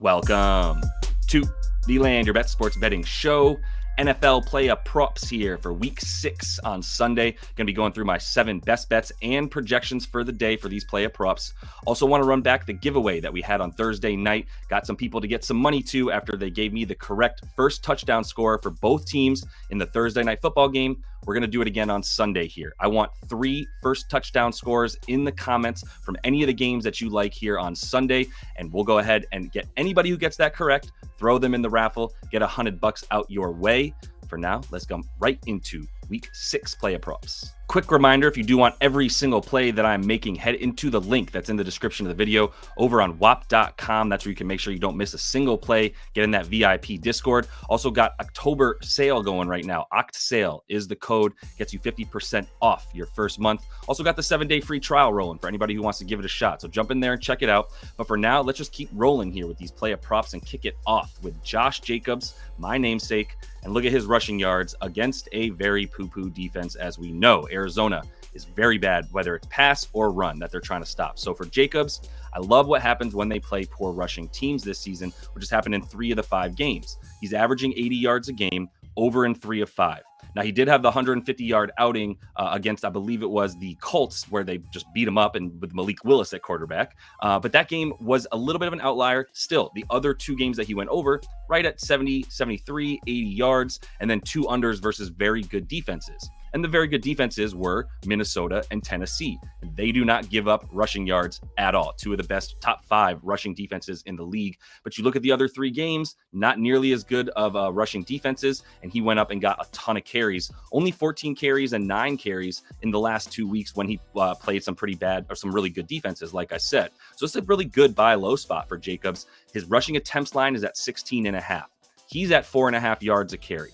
Welcome to the Land Your Bet Sports Betting Show. NFL play props here for week 6 on Sunday. Going to be going through my 7 best bets and projections for the day for these play props. Also want to run back the giveaway that we had on Thursday night. Got some people to get some money to after they gave me the correct first touchdown score for both teams in the Thursday night football game. We're going to do it again on Sunday here. I want 3 first touchdown scores in the comments from any of the games that you like here on Sunday. And we'll go ahead and get anybody who gets that correct, throw them in the raffle, get $100 out your way. For now, let's go right into week 6 play props. Quick reminder, if you do want every single play that I'm making, head into the link that's in the description of the video over on wap.com. That's where you can make sure you don't miss a single play, get in that VIP Discord. Also got October sale going right now. Oct sale is the code, gets you 50% off your first month. Also got the 7-day free trial rolling for anybody who wants to give it a shot. So jump in there and check it out. But for now, let's just keep rolling here with these play props and kick it off with Josh Jacobs, my namesake. And look at his rushing yards against a very poo-poo defense, as we know. Arizona is very bad, whether it's pass or run, that they're trying to stop. So for Jacobs, I love what happens when they play poor rushing teams this season, which has happened in 3 of the 5 games. He's averaging 80 yards a game, over in 3 of 5. Now, he did have the 150-yard outing against, I believe it was the Colts, where they just beat him up and with Malik Willis at quarterback. But that game was a little bit of an outlier. Still, the other 2 games that he went over, right at 70, 73, 80 yards, and then 2 unders versus very good defenses. And the very good defenses were Minnesota and Tennessee. And they do not give up rushing yards at all. 2 of the best top 5 rushing defenses in the league. But you look at the other 3 games, not nearly as good of rushing defenses. And he went up and got a ton of carries. Only 14 carries and 9 carries in the last 2 weeks when he played some pretty bad or some really good defenses, like I said. So it's a really good buy low spot for Jacobs. His rushing attempts line is at 16.5. He's at 4.5 yards a carry.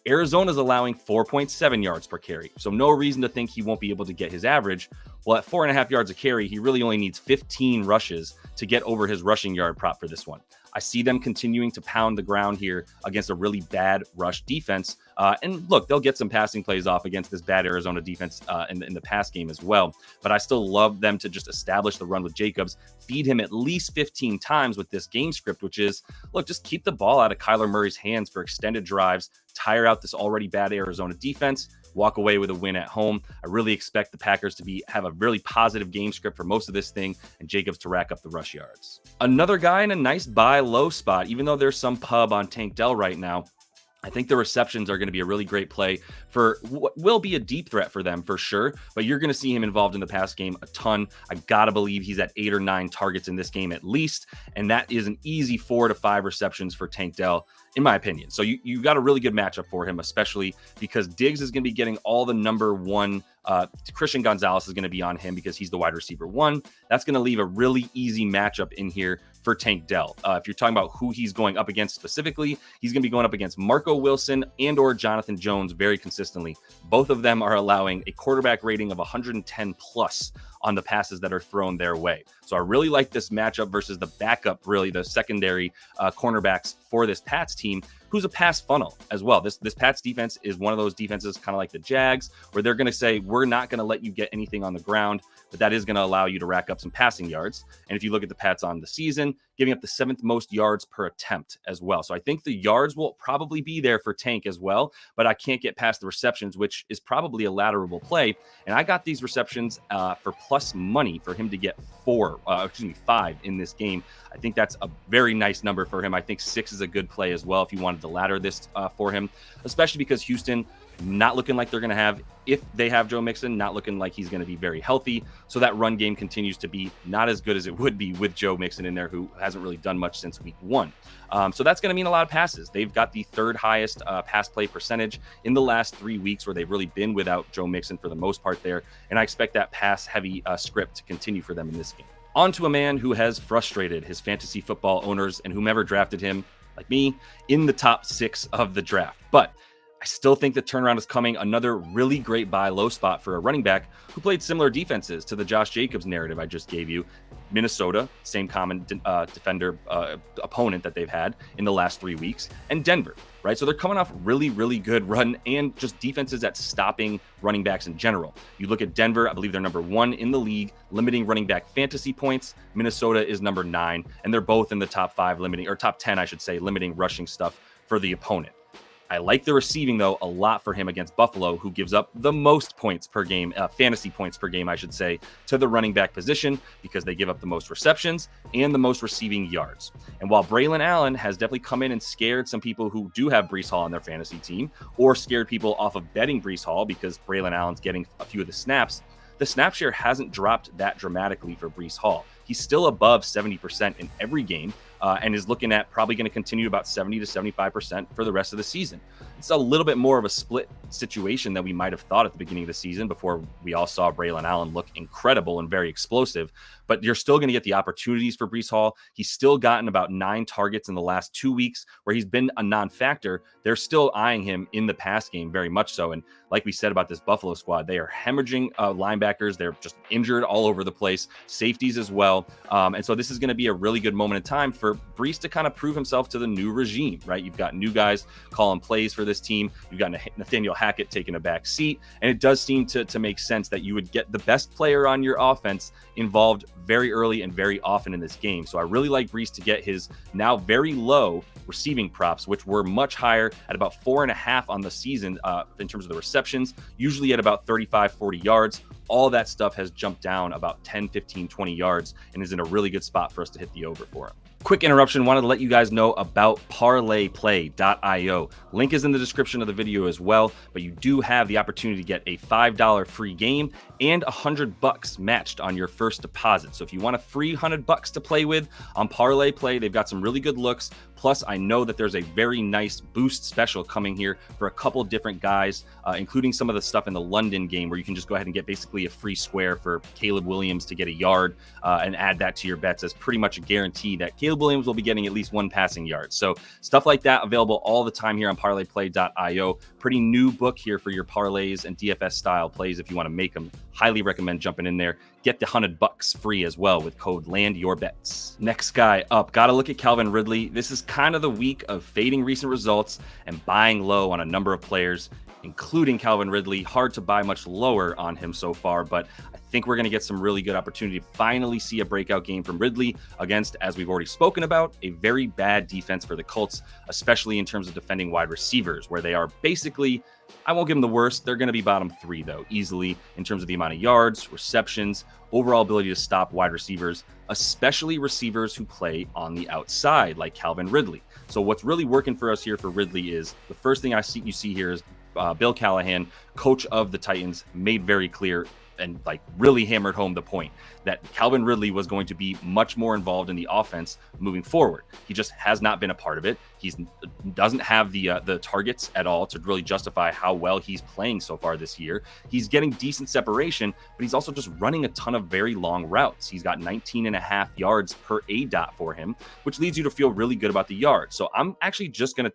Arizona's allowing 4.7 yards per carry, so no reason to think he won't be able to get his average. Well, at 4.5 yards a carry, he really only needs 15 rushes to get over his rushing yard prop for this one. I see them continuing to pound the ground here against a really bad rush defense. And look, they'll get some passing plays off against this bad Arizona defense in the pass game as well. But I still love them to just establish the run with Jacobs, feed him at least 15 times with this game script, which is, look, just keep the ball out of Kyler Murray's hands for extended drives, tire out this already bad Arizona defense, walk away with a win at home. I really expect the Packers to have a really positive game script for most of this thing, and Jacobs to rack up the rush yards. Another guy in a nice buy low spot, even though there's some pub on Tank Dell right now. I think the receptions are going to be a really great play for what will be a deep threat for them for sure, but you're going to see him involved in the pass game a ton. I got to believe he's at 8 or 9 targets in this game at least, and that is an easy 4 to 5 receptions for Tank Dell, in my opinion. So you got a really good matchup for him, especially because Diggs is going to be getting all the number 1. Christian Gonzalez is going to be on him because he's the wide receiver 1. That's going to leave a really easy matchup in here for Tank Dell. If you're talking about who he's going up against specifically, he's going to be going up against Marco Wilson and or Jonathan Jones very consistently. Both of them are allowing a quarterback rating of 110 plus on the passes that are thrown their way. So I really like this matchup versus the backup, really the secondary cornerbacks for this Pats team, who's a pass funnel as well. This Pats defense is one of those defenses kind of like the Jags, where they're going to say, we're not going to let you get anything on the ground, but that is going to allow you to rack up some passing yards. And if you look at the Pats on the season, giving up the 7th most yards per attempt as well. So I think the yards will probably be there for Tank as well, but I can't get past the receptions, which is probably a lateral play. And I got these receptions for plus money for him to get 5 in this game. I think that's a very nice number for him. I think 6 is a good play as well if you wanted to ladder this for him, especially because Houston not looking like they're going to have, if they have Joe Mixon, not looking like he's going to be very healthy. So that run game continues to be not as good as it would be with Joe Mixon in there, who hasn't really done much since week 1. So that's going to mean a lot of passes. They've got the 3rd highest pass play percentage in the last 3 weeks, where they've really been without Joe Mixon for the most part there. And I expect that pass heavy script to continue for them in this game. On to a man who has frustrated his fantasy football owners and whomever drafted him, like me, in the top 6 of the draft. But I still think the turnaround is coming. Another really great buy low spot for a running back who played similar defenses to the Josh Jacobs narrative I just gave you. Minnesota, same common defender opponent that they've had in the last 3 weeks, and Denver, right? So they're coming off really, really good run and just defenses at stopping running backs in general. You look at Denver, I believe they're number 1 in the league, limiting running back fantasy points. Minnesota is number 9, and they're both in the top 5 limiting, or top 10, I should say, limiting rushing stuff for the opponent. I like the receiving, though, a lot for him against Buffalo, who gives up the most points per game, fantasy points per game, I should say, to the running back position because they give up the most receptions and the most receiving yards. And while Braylon Allen has definitely come in and scared some people who do have Breece Hall on their fantasy team, or scared people off of betting Breece Hall because Braylon Allen's getting a few of the snaps, the snap share hasn't dropped that dramatically for Breece Hall. He's still above 70% in every game, and is looking at probably going to continue about 70 to 75% for the rest of the season. It's a little bit more of a split situation than we might have thought at the beginning of the season before we all saw Braylon Allen look incredible and very explosive. But you're still going to get the opportunities for Breece Hall. He's still gotten about 9 targets in the last 2 weeks where he's been a non-factor. They're still eyeing him in the pass game very much so. And like we said about this Buffalo squad, they are hemorrhaging linebackers. They're just injured all over the place, safeties as well. And so this is going to be a really good moment in time for Breece to kind of prove himself to the new regime, right? You've got new guys calling plays for this team. You've got Nathaniel Hackett taking a back seat. And it does seem to make sense that you would get the best player on your offense involved very early and very often in this game. So I really like Breece to get his now very low receiving props, which were much higher at about 4.5 on the season in terms of the receptions, usually at about 35, 40 yards. All that stuff has jumped down about 10, 15, 20 yards and is in a really good spot for us to hit the over for him. Quick interruption, wanted to let you guys know about parlayplay.io. Link is in the description of the video as well, but you do have the opportunity to get a $5 free game and $100 matched on your first deposit. So if you want a free $100 to play with on Parlay Play, they've got some really good looks. Plus, I know that there's a very nice boost special coming here for a couple different guys, including some of the stuff in the London game where you can just go ahead and get basically a free square for Caleb Williams to get a yard and add that to your bets as pretty much a guarantee that Caleb Williams will be getting at least 1 passing yard. So stuff like that available all the time here on parlayplay.io. Pretty new book here for your parlays and DFS style plays if you want to make them. Highly recommend jumping in there. Get the $100 free as well with code LandYourBets. Next guy up, got to look at Calvin Ridley. This is kind of the week of fading recent results and buying low on a number of players, including Calvin Ridley. Hard to buy much lower on him so far, but I think we're going to get some really good opportunity to finally see a breakout game from Ridley against, as we've already spoken about, a very bad defense for the Colts, especially in terms of defending wide receivers, where they are basically, I won't give them the worst. They're going to be bottom 3, though, easily in terms of the amount of yards, receptions, overall ability to stop wide receivers, especially receivers who play on the outside, like Calvin Ridley. So what's really working for us here for Ridley is the first thing you see here is Bill Callahan, coach of the Titans, made very clear and really hammered home the point that Calvin Ridley was going to be much more involved in the offense moving forward. He just has not been a part of it. He doesn't have the targets at all to really justify how well he's playing so far this year. He's getting decent separation, but he's also just running a ton of very long routes. He's got 19.5 yards per ADOT for him, which leads you to feel really good about the yards. So I'm actually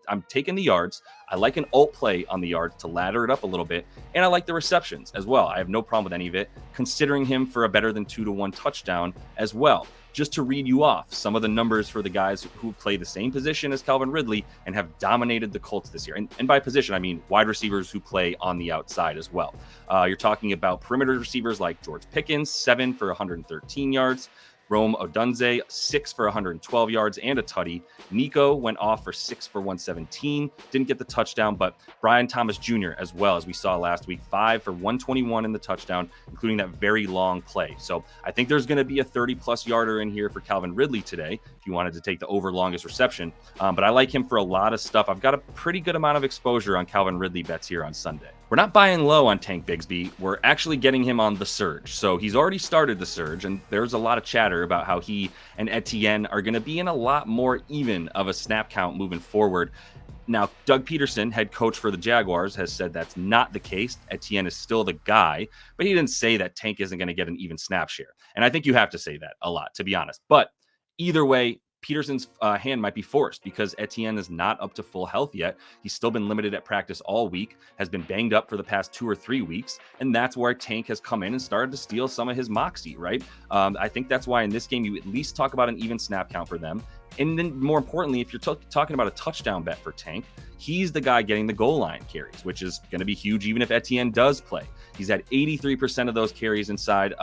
I'm taking the yards. I like an alt play on the yards to ladder it up a little bit, and I like the receptions as well. I have no problem with any of it, considering him for a better than 2-to-1 touchdown as well. Just to read you off some of the numbers for the guys who play the same position as Calvin Ridley and have dominated the Colts this year. And by position, I mean wide receivers who play on the outside as well. You're talking about perimeter receivers like George Pickens, 7 for 113 yards. Rome Odunze, 6 for 112 yards and a tutty. Nico went off for 6 for 117. Didn't get the touchdown, but Brian Thomas Jr. as well, as we saw last week, 5 for 121 in the touchdown, including that very long play. So I think there's going to be a 30-plus yarder in here for Calvin Ridley today, if you wanted to take the over longest reception. But I like him for a lot of stuff. I've got a pretty good amount of exposure on Calvin Ridley bets here on Sunday. We're not buying low on Tank Bigsby. We're actually getting him on the surge. So he's already started the surge, and there's a lot of chatter about how he and Etienne are going to be in a lot more even of a snap count moving forward. Now, Doug Peterson, head coach for the Jaguars, has said that's not the case. Etienne is still the guy, but he didn't say that Tank isn't going to get an even snap share. And I think you have to say that a lot, to be honest. But either way, Peterson's hand might be forced because Etienne is not up to full health yet. He's still been limited at practice all week, has been banged up for the past 2 or 3 weeks, and that's where Tank has come in and started to steal some of his moxie, right? I think that's why in this game you at least talk about an even snap count for them. And then more importantly, if you're talking about a touchdown bet for Tank, he's the guy getting the goal line carries, which is going to be huge even if Etienne does play. He's had 83% of those carries inside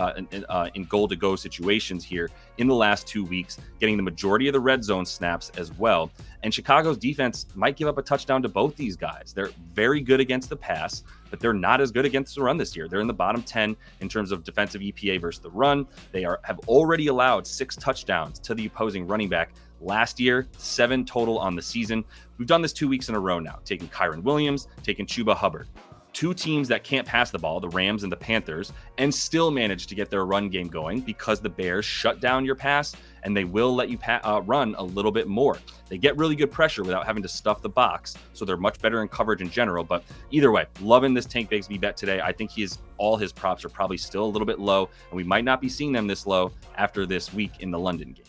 in goal-to-go situations here in the last 2 weeks, getting the majority of the red zone snaps as well. And Chicago's defense might give up a touchdown to both these guys. They're very good against the pass, but they're not as good against the run this year. They're in the bottom 10 in terms of defensive EPA versus the run. They have already allowed 6 touchdowns to the opposing running back. Last year, 7 total on the season. We've done this 2 weeks in a row now, taking Kyron Williams, taking Chuba Hubbard. 2 teams that can't pass the ball, the Rams and the Panthers, and still manage to get their run game going because the Bears shut down your pass and they will let you run a little bit more. They get really good pressure without having to stuff the box, so they're much better in coverage in general. But either way, loving this Tank Bigsby bet today. I think all his props are probably still a little bit low, and we might not be seeing them this low after this week in the London game.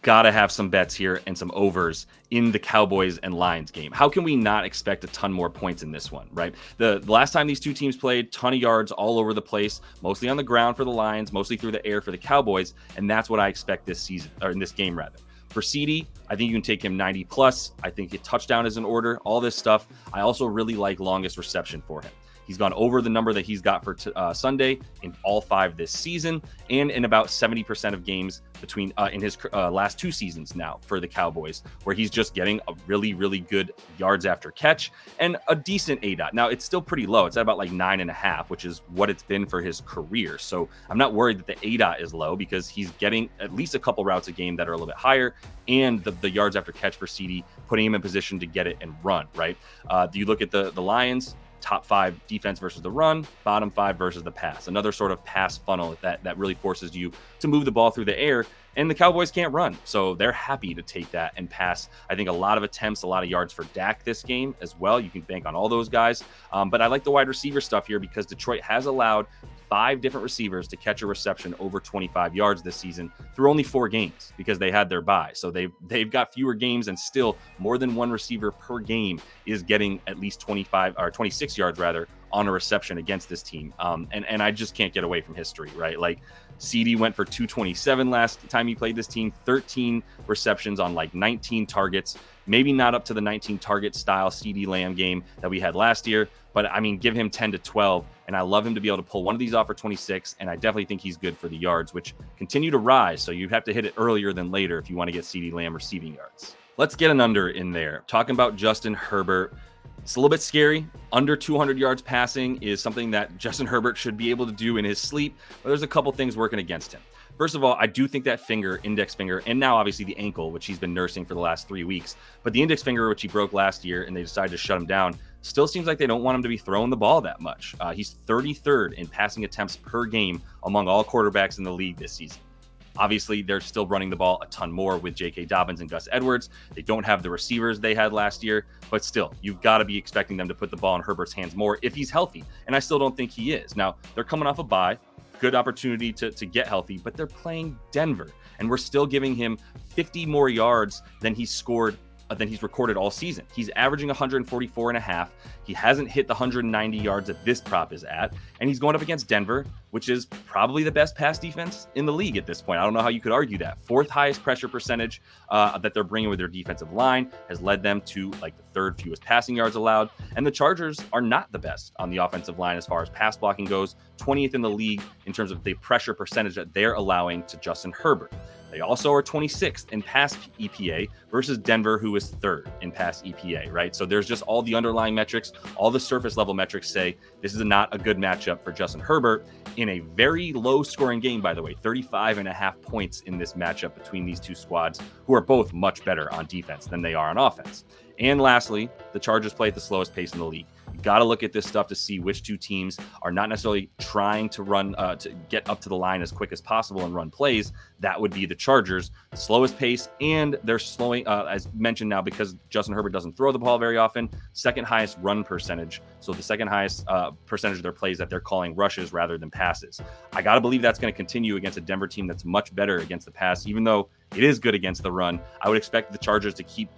Gotta have some bets here and some overs in the Cowboys and Lions game. How can we not expect a ton more points in this one, right? The last time these two teams played, ton of yards all over the place, mostly on the ground for the Lions, mostly through the air for the Cowboys, and that's what I expect this season, or in this game rather. For CeeDee, I think you can take him 90 plus. I think a touchdown is in order, all this stuff. I also really like longest reception for him. He's gone over the number that he's got for Sunday in all 5 this season, and in about 70% of games between in his last 2 seasons now for the Cowboys, where he's just getting a really, really good yards after catch and a decent ADOT. Now, it's still pretty low. It's at about like 9.5, which is what it's been for his career. So I'm not worried that the ADOT is low because he's getting at least a couple routes a game that are a little bit higher, and the yards after catch for CeeDee, putting him in position to get it and run, right? Do you look at the Lions? Top 5 defense versus the run, bottom 5 versus the pass. Another sort of pass funnel that really forces you to move the ball through the air. And the Cowboys can't run, so they're happy to take that and pass. I think a lot of attempts, a lot of yards for Dak this game as well. You can bank on all those guys. But I like the wide receiver stuff here because Detroit has allowed 5 different receivers to catch a reception over 25 yards this season through only 4 games because they had their bye. So they've got fewer games, and still more than one receiver per game is getting at least 25 or 26 yards rather on a reception against this team. And I just can't get away from history, right? Like CeeDee went for 227 last time he played this team, 13 receptions on like 19 targets. Maybe not up to the 19 target style CeeDee Lamb game that we had last year, but I mean, give him 10 to 12, and I love him to be able to pull one of these off for 26, and I definitely think he's good for the yards, which continue to rise, so you have to hit it earlier than later if you want to get CeeDee Lamb receiving yards. Let's get an under in there. Talking about Justin Herbert, it's a little bit scary. Under 200 yards passing is something that Justin Herbert should be able to do in his sleep, but there's a couple things working against him. First of all, I do think that index finger, and now obviously the ankle, which he's been nursing for the last 3 weeks, but the index finger, which he broke last year and they decided to shut him down, still seems like they don't want him to be throwing the ball that much. He's 33rd in passing attempts per game among all quarterbacks in the league this season. Obviously, they're still running the ball a ton more with J.K. Dobbins and Gus Edwards. They don't have the receivers they had last year, but still, you've got to be expecting them to put the ball in Herbert's hands more if he's healthy, and I still don't think he is. Now, they're coming off a bye. Good opportunity to get healthy, but they're playing Denver, and we're still giving him 50 more yards than he's recorded all season. He's averaging 144.5. He hasn't hit the 190 yards that this prop is at, and he's going up against Denver, which is probably the best pass defense in the league at this point. I don't know how you could argue that. 4th highest pressure percentage that they're bringing with their defensive line has led them to like the 3rd fewest passing yards allowed, and the Chargers are not the best on the offensive line as far as pass blocking goes, 20th in the league in terms of the pressure percentage that they're allowing to Justin Herbert. They also are 26th in pass EPA versus Denver, who is 3rd in pass EPA, right? So there's just all the underlying metrics, all the surface level metrics say this is not a good matchup for Justin Herbert in a very low scoring game, by the way, 35.5 points in this matchup between these two squads, who are both much better on defense than they are on offense. And lastly, the Chargers play at the slowest pace in the league. You got to look at this stuff to see which two teams are not necessarily trying to run to get up to the line as quick as possible and run plays. That would be the Chargers, slowest pace, and they're slowing, as mentioned now, because Justin Herbert doesn't throw the ball very often, 2nd highest run percentage. So the 2nd highest percentage of their plays that they're calling rushes rather than passes. I got to believe that's going to continue against a Denver team that's much better against the pass, even though It is good against the run. I would expect the Chargers to keep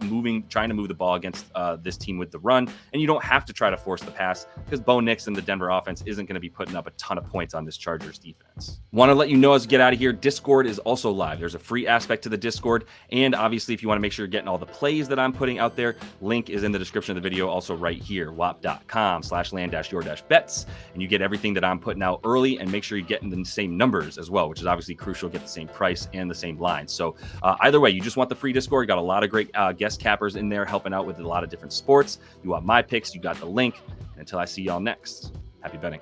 trying to move the ball against this team with the run. And you don't have to try to force the pass because Bo Nix and the Denver offense isn't going to be putting up a ton of points on this Chargers defense. Want to let you know as we get out of here, Discord is also live. There's a free aspect to the Discord. And obviously, if you want to make sure you're getting all the plays that I'm putting out there, link is in the description of the video, also right here, wap.com/land-your-bets. And you get everything that I'm putting out early, and make sure you're getting the same numbers as well, which is obviously crucial. Get the same price and the same line. So either way, you just want the free Discord. You got a lot of great guest cappers in there helping out with a lot of different sports. You want my picks, you got the link. And until I see y'all next, happy betting.